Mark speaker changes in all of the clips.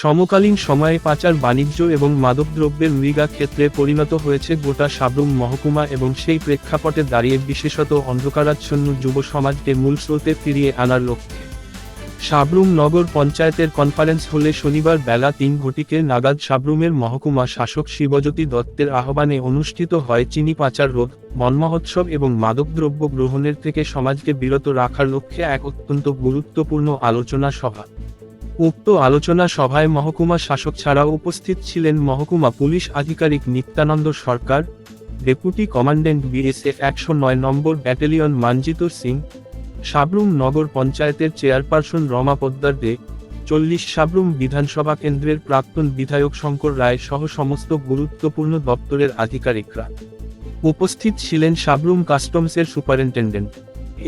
Speaker 1: সমকালীন সময়ে পাচার বাণিজ্য এবং মাদকদ্রব্যের মৃগা ক্ষেত্রে পরিণত হয়েছে গোটা সাব্রুম মহকুমা এবং সেই প্রেক্ষাপটে দাঁড়িয়ে বিশেষত অন্ধকারাচ্ছন্ন যুব সমাজকে মূল স্রোতে ফিরিয়ে আনার লক্ষ্যে সাব্রুম নগর পঞ্চায়েতের কনফারেন্স হলে শনিবার বেলা 3 নাগাদ সাব্রুমের মহকুমা শাসক শিবজ্যোতি দত্তের আহ্বানে অনুষ্ঠিত হয় চিনি পাচার রোধ বনমহোৎসব এবং মাদকদ্রব্য গ্রহণের থেকে সমাজকে বিরত রাখার লক্ষ্যে এক অত্যন্ত গুরুত্বপূর্ণ আলোচনা সভা। উক্ত আলোচনা সভায় মহকুমা শাসক ছাড়াও উপস্থিত ছিলেন মহকুমা পুলিশ আধিকারিক নিত্যানন্দ সরকার, ডেপুটি কমান্ড্যান্ট বিএসএফ 109 নম্বর ব্যাটালিয়ন মনজিত সিং, সাব্রুম নগর পঞ্চায়েতের চেয়ারপারসন রমা পোদ্দার দে, 40 সাব্রুম বিধানসভা কেন্দ্রের প্রাক্তন বিধায়ক শঙ্কর রায় সহ সমস্ত গুরুত্বপূর্ণ দপ্তরের আধিকারিকরা। উপস্থিত ছিলেন সাব্রুম কাস্টমসের সুপারিনটেন্ডেন্ট।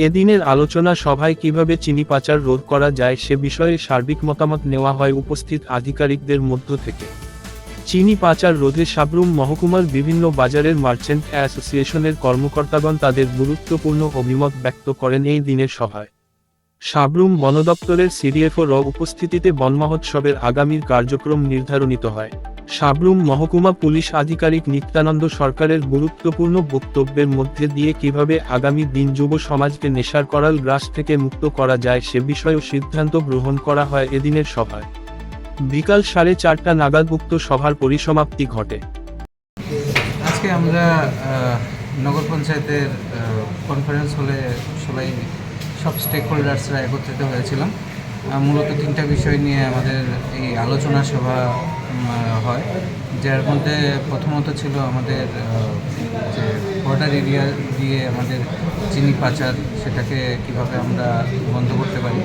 Speaker 1: এদিনের আলোচনা সভায় কিভাবে চিনি পাচার রোধ করা যায় সে বিষয়ে সার্বিক মতামত নেওয়া হয় উপস্থিত আধিকারিকদের মধ্য থেকে। চিনি পাচার রোধে সাব্রুম মহকুমার বিভিন্ন বাজারের মার্চেন্ট অ্যাসোসিয়েশনের কর্মকর্তাগণ তাদের গুরুত্বপূর্ণ অভিমত ব্যক্ত করেন এই দিনের সভায়। সাব্রুম বন দপ্তরের সিডিএফও র উপস্থিতিতে বনমহোৎসবের আগামীর কার্যক্রম নির্ধারণিত হয়। সাব্রুম মহকুমা পুলিশ আধিকারিক নিত্যানন্দ সরকারের গুরুত্বপূর্ণ বক্তব্যের মধ্যে দিয়ে কিভাবে আগামী দিন যুব সমাজকে নেশার করাল গ্রাস থেকে মুক্ত করা যায় সে বিষয়েও সিদ্ধান্ত গ্রহণ করা হয় এদিনের সভায়। বিকাল 4:30 নাগাদ উক্ত সভার পরিসমাপ্তি ঘটে।
Speaker 2: আজকে আমরা নগর পঞ্চায়েতের কনফারেন্স হলে সব স্টেক হোল্ডার্সরা একত্রিত হয়েছিলাম। মূলত 3টা বিষয় নিয়ে আমাদের এই আলোচনা সভা হয়, যার মধ্যে প্রথমত ছিল আমাদের যে বর্ডার এরিয়া দিয়ে আমাদের চিনি পাচার সেটাকে কিভাবে আমরা বন্ধ করতে পারি,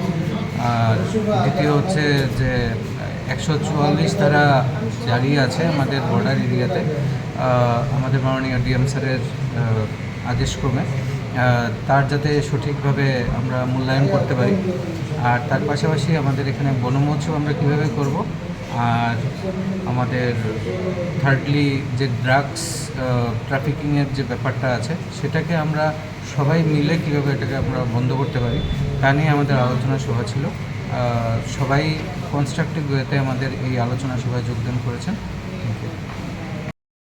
Speaker 2: আর দ্বিতীয় হচ্ছে যে 144 ধারা জারি আছে আমাদের বর্ডার এরিয়াতে আমাদের মাননীয় ডিএম স্যারের আদেশক্রমে, তার যাতে সঠিকভাবে আমরা মূল্যায়ন করতে পারি। আর তার পাশাপাশি আমাদের এখানে বনমহোৎসব আমরা কীভাবে করব, আর আমাদের থার্ডলি যে ড্রাগস ট্রাফিকিংয়ের যে ব্যাপারটা আছে সেটাকে আমরা সবাই মিলে কীভাবে এটাকে আমরা বন্ধ করতে পারি তা নিয়ে আমাদের আলোচনা সভা ছিল। সবাই কনস্ট্রাকটিভ ওয়েতে আমাদের এই আলোচনা সভায় যোগদান করেছেন।